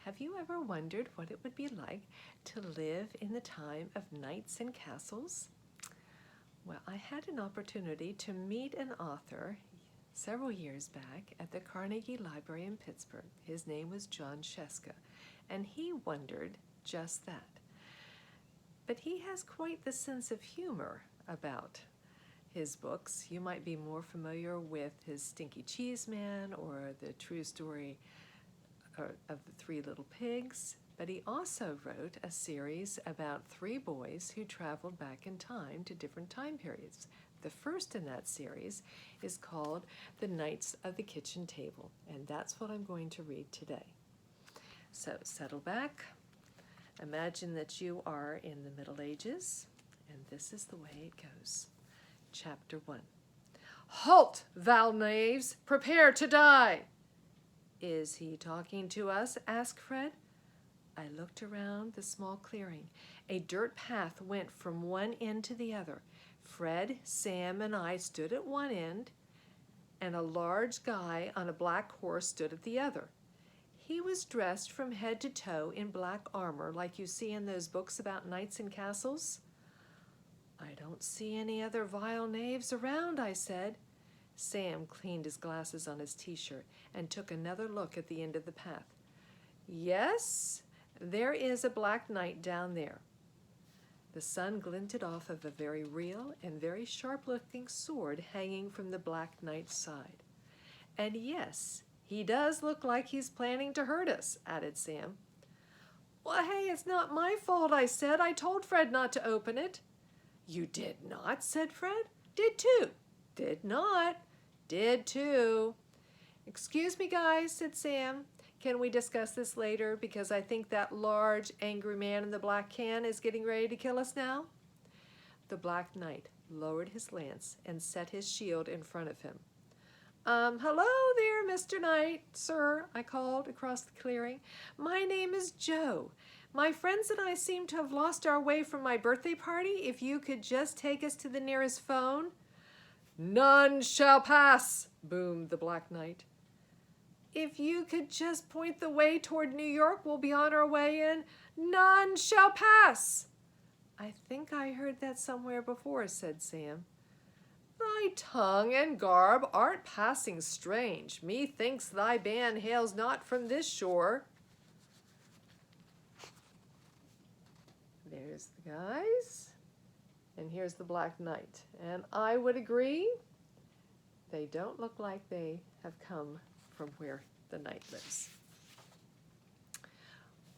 Have you ever wondered what it would be like to live in the time of knights and castles? Well, I had an opportunity to meet an author several years back at the Carnegie Library in Pittsburgh. His name was Jon Scieszka, and he wondered just that. But he has quite the sense of humor about his books. You might be more familiar with his Stinky Cheese Man or the true story of the Three Little Pigs, but he also wrote a series about three boys who traveled back in time to different time periods. The first in that series is called The Knights of the Kitchen Table, and that's what I'm going to read today. So settle back, imagine that you are in the Middle Ages, and this is the way it goes. Chapter 1. Halt, thou knaves! Prepare to die! Is he talking to us? Asked Fred. I looked around the small clearing. A dirt path went from one end to the other. Fred, Sam, and I stood at one end, and a large guy on a black horse stood at the other. He was dressed from head to toe in black armor like you see in those books about knights and castles. I don't see any other vile knaves around, I said. Sam cleaned his glasses on his t-shirt and took another look at the end of the path. Yes, there is a black knight down there. The sun glinted off of a very real and very sharp-looking sword hanging from the black knight's side. And yes, he does look like he's planning to hurt us, added Sam. Well, hey, it's not my fault, I said. I told Fred not to open it. You did not, said Fred. Did too. Did not. Did too. Excuse me, guys, said Sam. Can we discuss this later? Because I think that large, angry man in the black can is getting ready to kill us now. The Black Knight lowered his lance and set his shield in front of him. Hello there, Mr. Knight, sir, I called across the clearing. My name is Joe. My friends and I seem to have lost our way from my birthday party. If you could just take us to the nearest phone. None shall pass, boomed the Black Knight. If you could just point the way toward New York, we'll be on our way in. None shall pass. I think I heard that somewhere before, said Sam. Thy tongue and garb aren't passing strange. Methinks thy band hails not from this shore. There's the guys, and here's the Black Knight. And I would agree, they don't look like they have come from where the knight lives.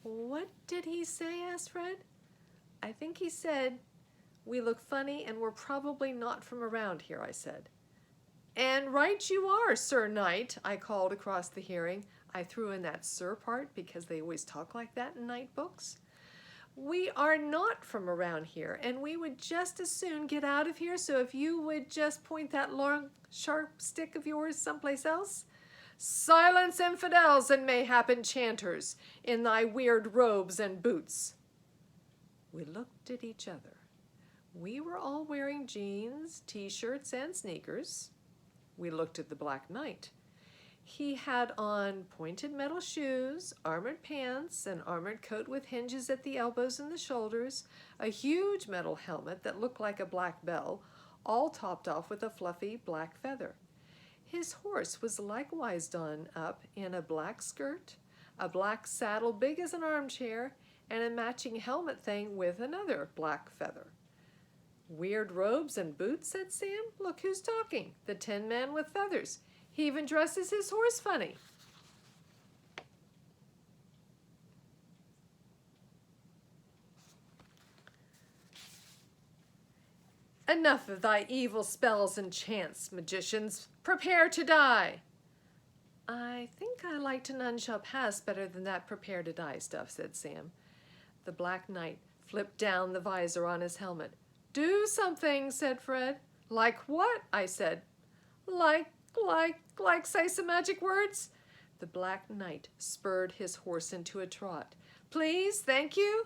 What did he say? Asked Fred. I think he said, we look funny and we're probably not from around here, I said. And right you are, Sir Knight, I called across the hearing. I threw in that sir part because they always talk like that in knight books. We are not from around here, and we would just as soon get out of here, so if you would just point that long, sharp stick of yours someplace else. Silence, infidels and mayhap enchanters, in thy weird robes and boots. We looked at each other. We were all wearing jeans, t-shirts, and sneakers. We looked at the Black Knight. He had on pointed metal shoes, armored pants, an armored coat with hinges at the elbows and the shoulders, a huge metal helmet that looked like a black bell, all topped off with a fluffy black feather. His horse was likewise done up in a black skirt, a black saddle big as an armchair, and a matching helmet thing with another black feather. Weird robes and boots, said Sam. Look who's talking, the Tin Man with feathers. He even dresses his horse funny. Enough of thy evil spells and chants, magicians. Prepare to die. I think I liked None Shall Pass better than that prepare to die stuff, said Sam. The Black Knight flipped down the visor on his helmet. Do something, said Fred. Like what? I said. Like say some magic words? The Black Knight spurred his horse into a trot. Please, thank you.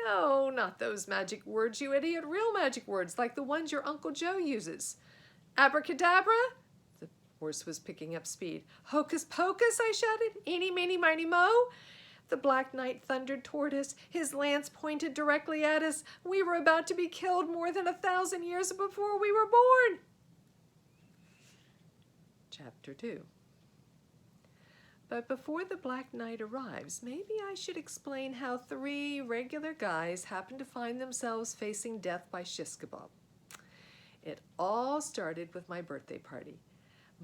No, not those magic words, you idiot. Real magic words, like the ones your Uncle Joe uses. Abracadabra? The horse was picking up speed. Hocus pocus, I shouted. Eeny, meeny, miny, mo. The Black Knight thundered toward us. His lance pointed directly at us. We were about to be killed more than 1,000 years before we were born. Chapter 2. But before the Black Knight arrives, maybe I should explain how 3 regular guys happen to find themselves facing death by Scieszka. It all started with my birthday party.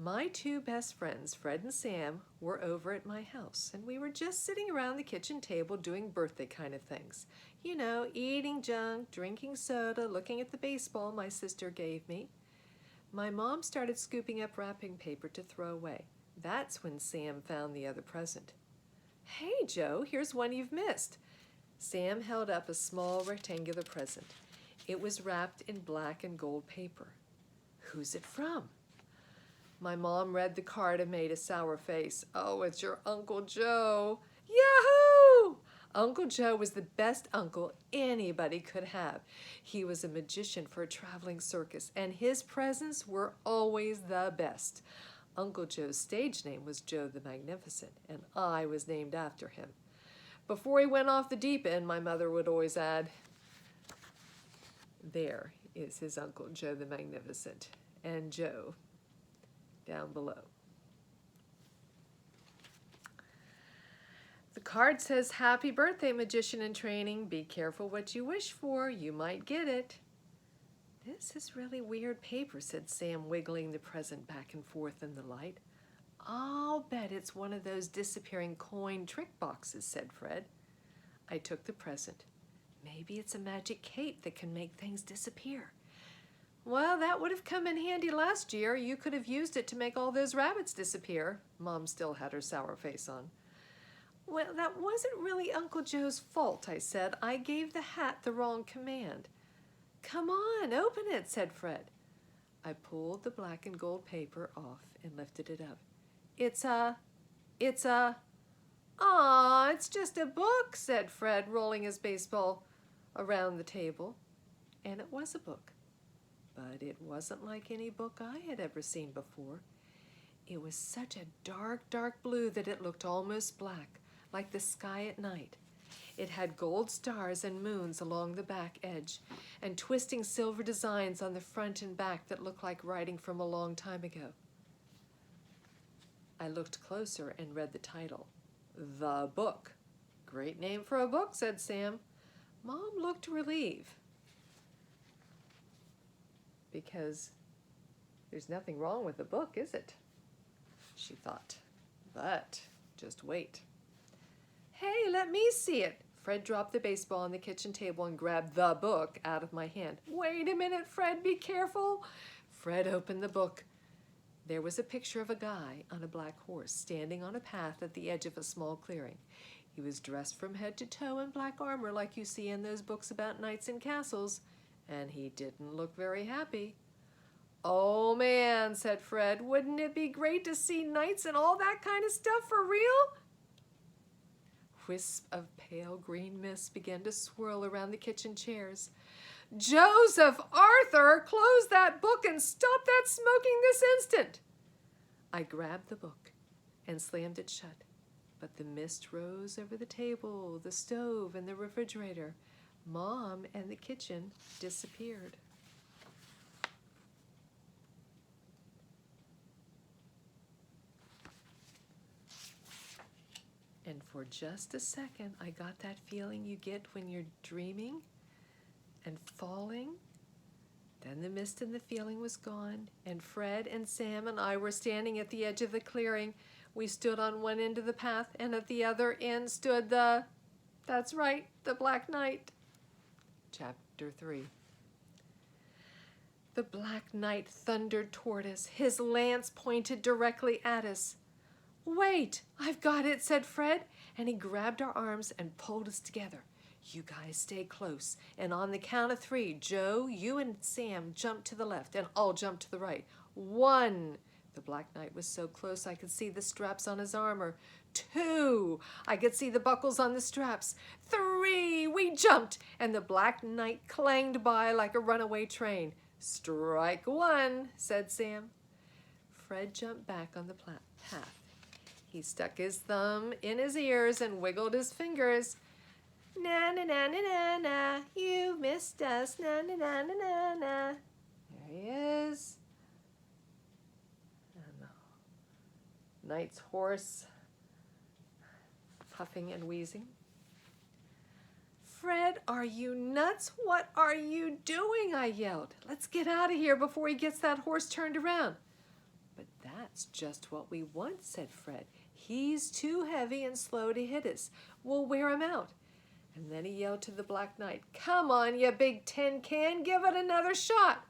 My 2 best friends, Fred and Sam, were over at my house, and we were just sitting around the kitchen table doing birthday kind of things. You know, eating junk, drinking soda, looking at the baseball my sister gave me. My mom started scooping up wrapping paper to throw away. That's when Sam found the other present. "Hey, Joe, here's one you've missed." Sam held up a small rectangular present. It was wrapped in black and gold paper. "Who's it from?" My mom read the card and made a sour face. "Oh, it's your Uncle Joe." Yahoo! Uncle Joe was the best uncle anybody could have. He was a magician for a traveling circus, and his presents were always the best. Uncle Joe's stage name was Joe the Magnificent, and I was named after him. Before he went off the deep end, my mother would always add, "There is his Uncle Joe the Magnificent, and Joe down below." The card says, "Happy birthday, magician in training. Be careful what you wish for. You might get it." "This is really weird paper," said Sam, wiggling the present back and forth in the light. "I'll bet it's one of those disappearing coin trick boxes," said Fred. I took the present. "Maybe it's a magic cape that can make things disappear." "Well, that would have come in handy last year. You could have used it to make all those rabbits disappear." Mom still had her sour face on. "Well, that wasn't really Uncle Joe's fault," I said. "I gave the hat the wrong command." "Come on, open it," said Fred. I pulled the black and gold paper off and lifted it up. It's just a book," said Fred, rolling his baseball around the table. And it was a book. But it wasn't like any book I had ever seen before. It was such a dark, dark blue that it looked almost black, like the sky at night. It had gold stars and moons along the back edge, and twisting silver designs on the front and back that looked like writing from a long time ago. I looked closer and read the title, "The Book." "Great name for a book," said Sam. Mom looked relieved, because there's nothing wrong with the book, is it? She thought. But just wait. "Hey, let me see it." Fred dropped the baseball on the kitchen table and grabbed the book out of my hand. "Wait a minute, Fred, be careful." Fred opened the book. There was a picture of a guy on a black horse standing on a path at the edge of a small clearing. He was dressed from head to toe in black armor like you see in those books about knights and castles, and he didn't look very happy. "Oh man," said Fred, "wouldn't it be great to see knights and all that kind of stuff for real?" Wisps of pale green mist began to swirl around the kitchen chairs. "Joseph Arthur, close that book and stop that smoking this instant!" I grabbed the book and slammed it shut, but the mist rose over the table, the stove, and the refrigerator. Mom and the kitchen disappeared. And for just a second, I got that feeling you get when you're dreaming and falling. Then the mist and the feeling was gone, and Fred and Sam and I were standing at the edge of the clearing. We stood on one end of the path, and at the other end stood that's right, the Black Knight. Chapter 3. The Black Knight thundered toward us. His lance pointed directly at us. "Wait, I've got it," said Fred, and he grabbed our arms and pulled us together. "You guys stay close, and on the count of 3, Joe, you and Sam jump to the left, and I'll jump to the right. 1. The Black Knight was so close I could see the straps on his armor. 2. I could see the buckles on the straps. 3. We jumped, and the Black Knight clanged by like a runaway train. "Strike 1, said Sam. Fred jumped back on the path. He stuck his thumb in his ears and wiggled his fingers. Na na na na na na, you missed us, na na na na na na. There he is. And the knight's horse, puffing and wheezing. Fred, are you nuts? What are you doing? I yelled. Let's get out of here before he gets that horse turned around. But that's just what we want, said Fred. He's too heavy and slow to hit us. We'll wear him out. And then he yelled to the Black Knight, come on, you big tin can, give it another shot.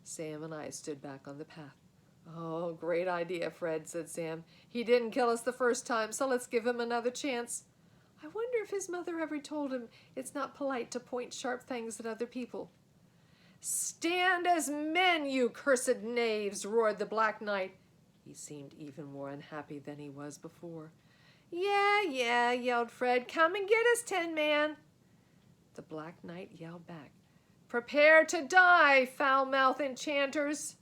Sam and I stood back on the path. Oh, great idea, Fred, said Sam. He didn't kill us the first time, so let's give him another chance. I wonder if his mother ever told him it's not polite to point sharp things at other people. Stand as men, you cursed knaves, roared the Black Knight. He seemed even more unhappy than he was before. Yeah, yelled Fred. Come and get us, Tin Man. The Black Knight yelled back. Prepare to die, foul-mouthed enchanters.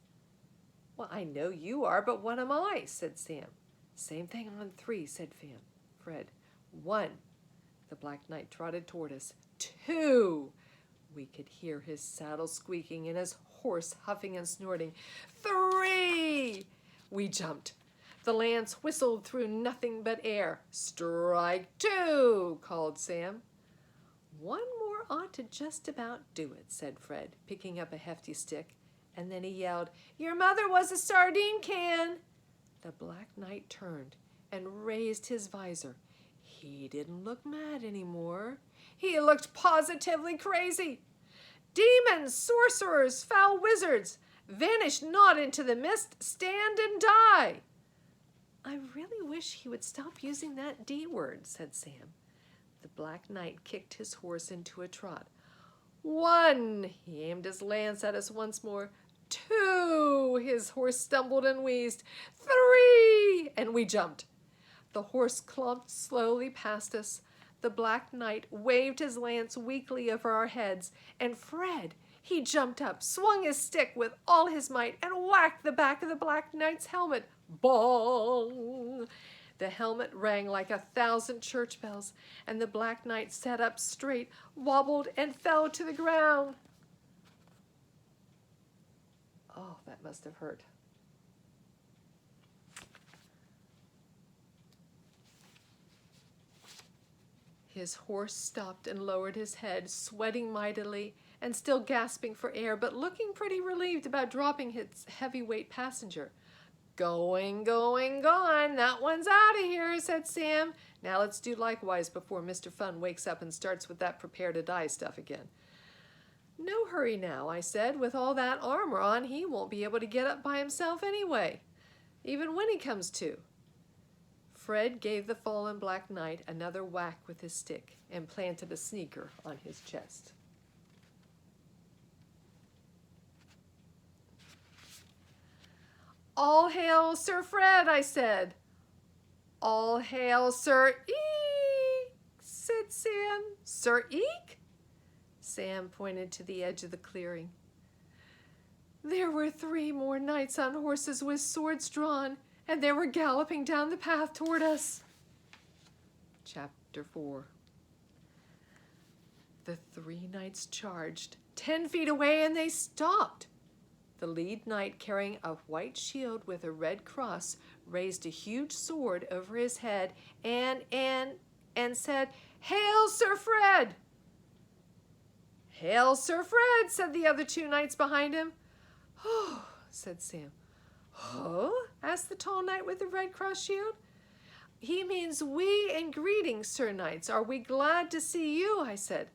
Well, I know you are, but what am I? Said Sam. Same thing on 3, said Fred. 1. The Black Knight trotted toward us. 2. We could hear his saddle squeaking and his horse huffing and snorting. 3. We jumped. The lance whistled through nothing but air. Strike 2, called Sam. 1 more ought to just about do it, said Fred, picking up a hefty stick. And then he yelled, your mother was a sardine can. The Black Knight turned and raised his visor. He didn't look mad anymore. He looked positively crazy. Demons, sorcerers, foul wizards, vanish not into the mist, stand and die. I really wish he would stop using that D word, said Sam. The Black Knight kicked his horse into a trot. 1, he aimed his lance at us once more. 2, his horse stumbled and wheezed. 3, and we jumped. The horse clumped slowly past us. The Black Knight waved his lance weakly over our heads, and Fred, he jumped up, swung his stick with all his might, and whacked the back of the Black Knight's helmet. Bong! The helmet rang like 1,000 church bells, and the Black Knight sat up straight, wobbled, and fell to the ground. Oh, that must have hurt. His horse stopped and lowered his head, sweating mightily and still gasping for air, but looking pretty relieved about dropping his heavyweight passenger. Going, gone. That one's out of here, said Sam. Now let's do likewise before Mr. Fun wakes up and starts with that prepare to die stuff again. No hurry now, I said. With all that armor on, he won't be able to get up by himself anyway, even when he comes to. Fred gave the fallen Black Knight another whack with his stick and planted a sneaker on his chest. All hail Sir Fred, I said. All hail Sir Eek, said Sam. Sir Eek? Sam pointed to the edge of the clearing. There were 3 more knights on horses with swords drawn, and they were galloping down the path toward us. Chapter 4. The 3 knights charged. 10 feet away, and they stopped. The lead knight, carrying a white shield with a red cross, raised a huge sword over his head and said, Hail, Sir Fred! Hail, Sir Fred, said the other 2 knights behind him. Oh, said Sam. Oh? Asked the tall knight with the red cross shield. He means we in greeting, Sir Knights. Are we glad to see you? I said.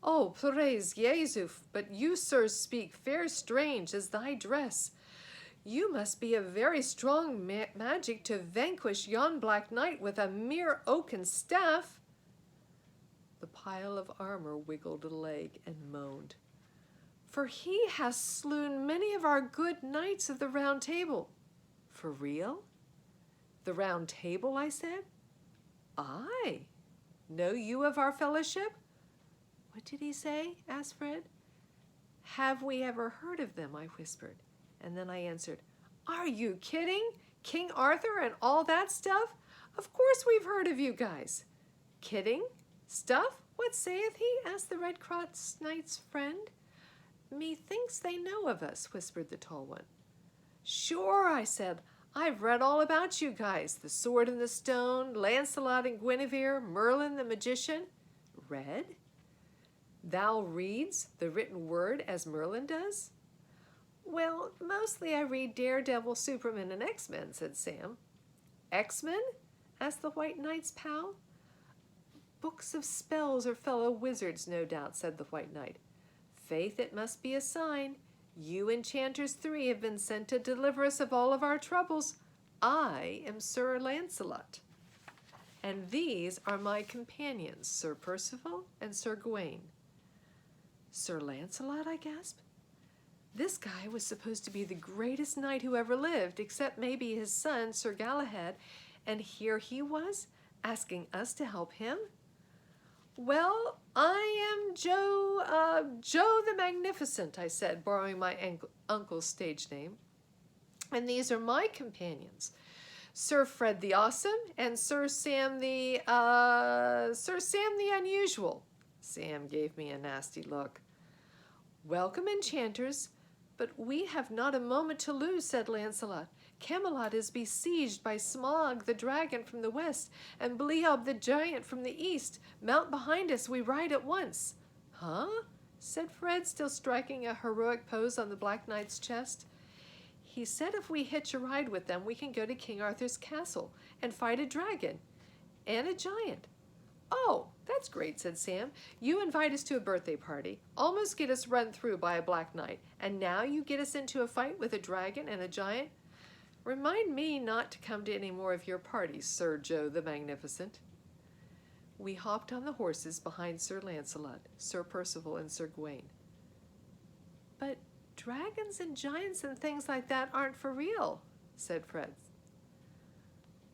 Oh, praise Jesu, but you, sirs, speak fair strange as thy dress. You must be a very strong magic to vanquish yon Black Knight with a mere oaken staff. The pile of armor wiggled a leg and moaned. For he has slewn many of our good knights of the Round Table. For real? The Round Table, I said. Aye. Know you of our fellowship? What did he say? Asked Fred. Have we ever heard of them? I whispered. And then I answered, Are you kidding? King Arthur and all that stuff? Of course we've heard of you guys. Kidding? Stuff? What saith he? Asked the red-crossed knight's friend. Methinks they know of us, whispered the tall one. Sure, I said. I've read all about you guys. The Sword and the Stone, Lancelot and Guinevere, Merlin the magician. Read? Thou reads the written word as Merlin does? Well, mostly I read Daredevil, Superman, and X-Men, said Sam. X-Men? Asked the White Knight's pal. Books of spells or fellow wizards, no doubt, said the White Knight. Faith, it must be a sign. You enchanters 3 have been sent to deliver us of all of our troubles. I am Sir Lancelot. And these are my companions, Sir Percival and Sir Gawain. Sir Lancelot, I gasped. This guy was supposed to be the greatest knight who ever lived, except maybe his son, Sir Galahad, and here he was, asking us to help him? Well, I am Joe the Magnificent, I said, borrowing my uncle's stage name. And these are my companions, Sir Fred the Awesome and Sir Sam the Unusual. Sam gave me a nasty look. Welcome, enchanters, but we have not a moment to lose, said Lancelot. Camelot is besieged by Smog the dragon from the west and Bleob the giant from the east. Mount behind us, we ride at once. Huh? Said Fred, still striking a heroic pose on the Black Knight's chest. He said if we hitch a ride with them, we can go to King Arthur's castle and fight a dragon and a giant. Oh, that's great, said Sam. You invite us to a birthday party, almost get us run through by a Black Knight, and now you get us into a fight with a dragon and a giant? Remind me not to come to any more of your parties, Sir Joe the Magnificent. We hopped on the horses behind Sir Lancelot, Sir Percival, and Sir Gawain. But dragons and giants and things like that aren't for real, said Fred.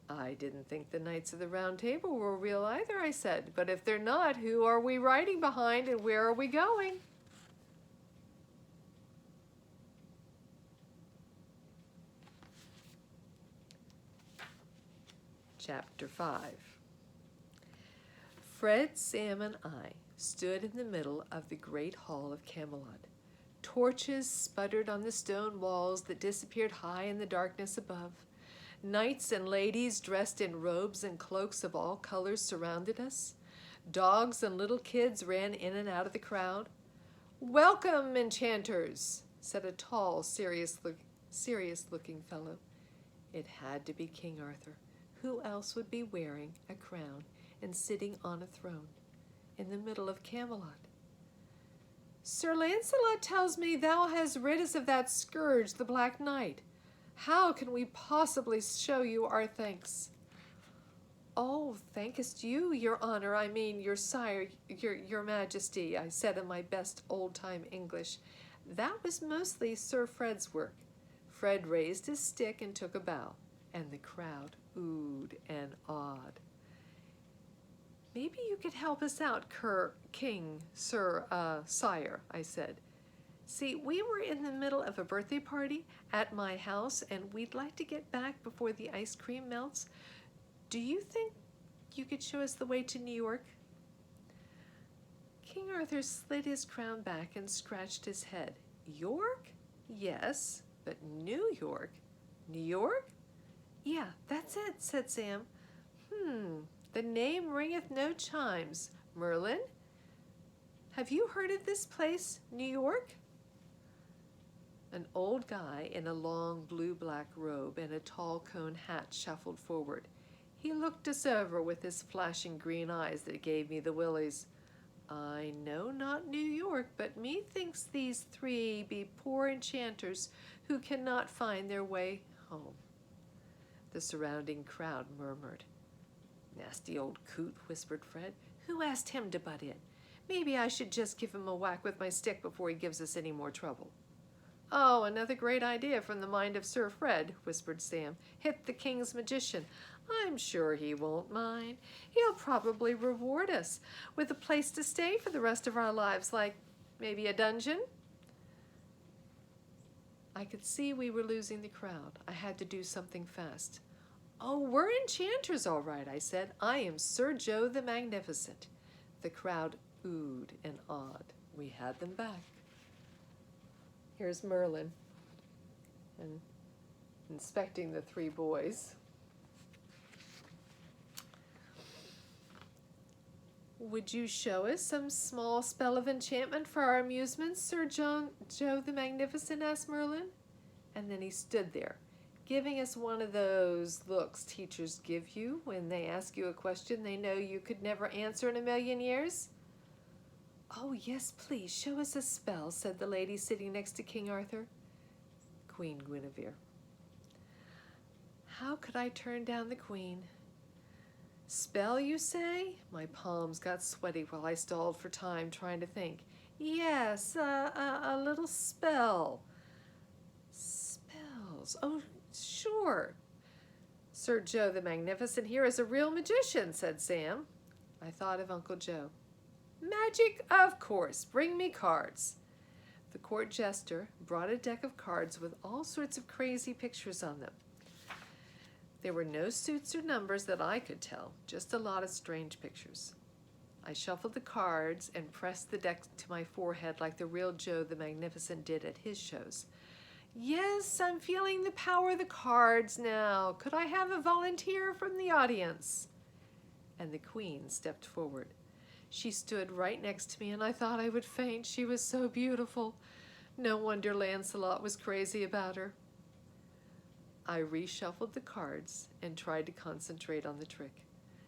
I didn't think the Knights of the Round Table were real either, I said. But if they're not, who are we riding behind and where are we going? Chapter 5. Fred, Sam, and I stood in the middle of the great hall of Camelot. Torches sputtered on the stone walls that disappeared high in the darkness above. Knights and ladies dressed in robes and cloaks of all colors surrounded us. Dogs and little kids ran in and out of the crowd. Welcome, enchanters, said a tall, serious-looking fellow. It had to be King Arthur. Who else would be wearing a crown and sitting on a throne in the middle of Camelot? Sir Lancelot tells me thou hast rid us of that scourge, the Black Knight. How can we possibly show you our thanks? Oh, thankest you, your honor, I mean your sire, your majesty, I said in my best old-time English. That was mostly Sir Fred's work. Fred raised his stick and took a bow, and the crowd oohed and awed. Maybe you could help us out, sire, I said. See, we were in the middle of a birthday party at my house, and we'd like to get back before the ice cream melts. Do you think you could show us the way to New York? King Arthur slid his crown back and scratched his head. York? Yes, but New York? New York? Yeah, that's it, said Sam. The name ringeth no chimes. Merlin? Have you heard of this place, New York? An old guy in a long blue-black robe and a tall cone hat shuffled forward. He looked us over with his flashing green eyes that gave me the willies. I know not New York, but methinks these 3 be poor enchanters who cannot find their way home. The surrounding crowd murmured. Nasty old coot, whispered Fred. Who asked him to butt in? Maybe I should just give him a whack with my stick before he gives us any more trouble. Oh, another great idea from the mind of Sir Fred, whispered Sam. Hit the king's magician. I'm sure he won't mind. He'll probably reward us with a place to stay for the rest of our lives, like maybe a dungeon. I could see we were losing the crowd. I had to do something fast. "Oh, we're enchanters, all right," I said. "I am Sir Joe the Magnificent." The crowd oohed and awed. We had them back. Here's Merlin and inspecting the three boys. "Would you show us some small spell of enchantment for our amusement, Sir Joe the Magnificent?" asked Merlin. And then he stood there, giving us one of those looks teachers give you when they ask you a question they know you could never answer in a million years. "Oh, yes, please, show us a spell," said the lady sitting next to King Arthur, Queen Guinevere. How could I turn down the Queen? "Spell, you say?" My palms got sweaty while I stalled for time, trying to think. "Yes, a little spell." Spells. Oh, sure. "Sir Joe the Magnificent here is a real magician," said Sam. I thought of Uncle Joe. "Magic, of course. Bring me cards." The court jester brought a deck of cards with all sorts of crazy pictures on them. There were no suits or numbers that I could tell, just a lot of strange pictures. I shuffled the cards and pressed the deck to my forehead like the real Joe the Magnificent did at his shows. "Yes, I'm feeling the power of the cards now. Could I have a volunteer from the audience?" And the Queen stepped forward. She stood right next to me, and I thought I would faint. She was so beautiful. No wonder Lancelot was crazy about her. I reshuffled the cards and tried to concentrate on the trick.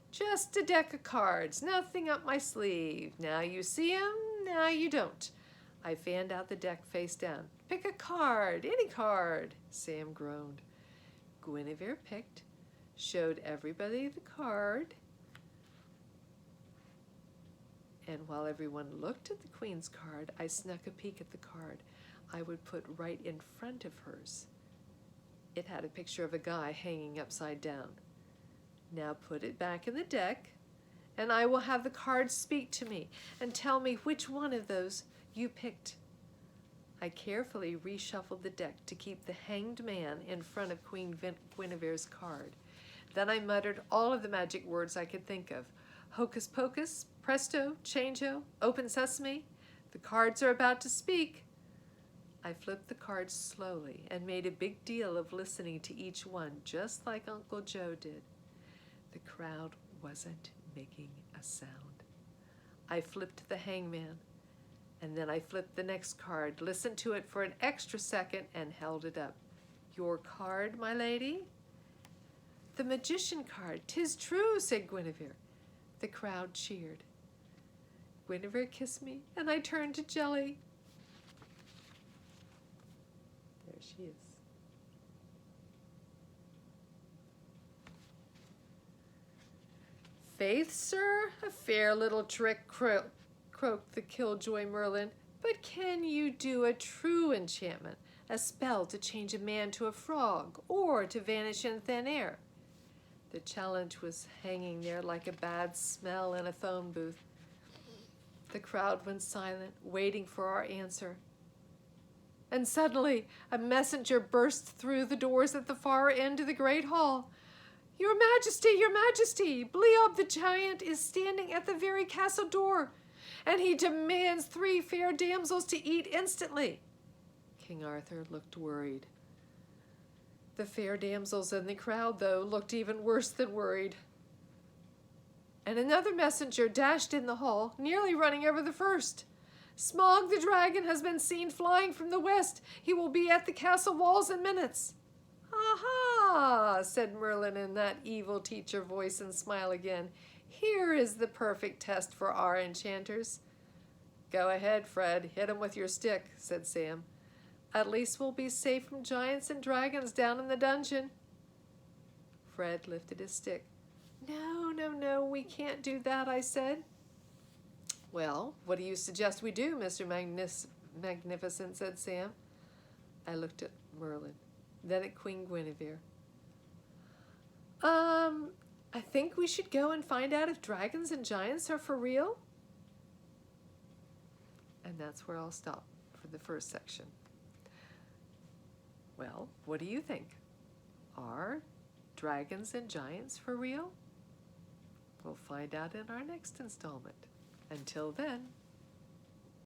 "Just a deck of cards, nothing up my sleeve. Now you see 'em, now you don't." I fanned out the deck face down. "Pick a card, any card." Sam groaned. Guinevere picked, showed everybody the card, and while everyone looked at the Queen's card, I snuck a peek at the card I would put right in front of hers. It had a picture of a guy hanging upside down. "Now put it back in the deck, and I will have the cards speak to me and tell me which one of those you picked." I carefully reshuffled the deck to keep the hanged man in front of Queen Guinevere's card. Then I muttered all of the magic words I could think of. "Hocus pocus, presto, changeo, open sesame. The cards are about to speak." I flipped the cards slowly and made a big deal of listening to each one, just like Uncle Joe did. The crowd wasn't making a sound. I flipped the hangman, and then I flipped the next card, listened to it for an extra second, and held it up. "Your card, my lady?" "The magician card. 'Tis true," said Guinevere. The crowd cheered. Guinevere kissed me, and I turned to jelly. There she is. "Faith, sir, a fair little trick," croaked the killjoy Merlin. "But can you do a true enchantment, a spell to change a man to a frog, or to vanish in thin air?" The challenge was hanging there like a bad smell in a phone booth. The crowd went silent, waiting for our answer. And suddenly, a messenger burst through the doors at the far end of the great hall. Your Majesty, Bleob the giant is standing at the very castle door, and he demands 3 fair damsels to eat instantly." King Arthur looked worried. The fair damsels in the crowd, though, looked even worse than worried. And another messenger dashed in the hall, nearly running over the first. "Smog the dragon has been seen flying from the west. He will be at the castle walls in minutes." "Aha!" said Merlin in that evil teacher voice, and smiled again. "Here is the perfect test for our enchanters." "Go ahead, Fred. Hit him with your stick," said Sam. "At least we'll be safe from giants and dragons down in the dungeon." Fred lifted his stick. No, we can't do that," I said. "Well, what do you suggest we do, Mr. Magnificent?" said Sam. I looked at Merlin, then at Queen Guinevere. I think we should go and find out if dragons and giants are for real." And that's where I'll stop for the first section. Well, what do you think? Are dragons and giants for real? We'll find out in our next installment. Until then,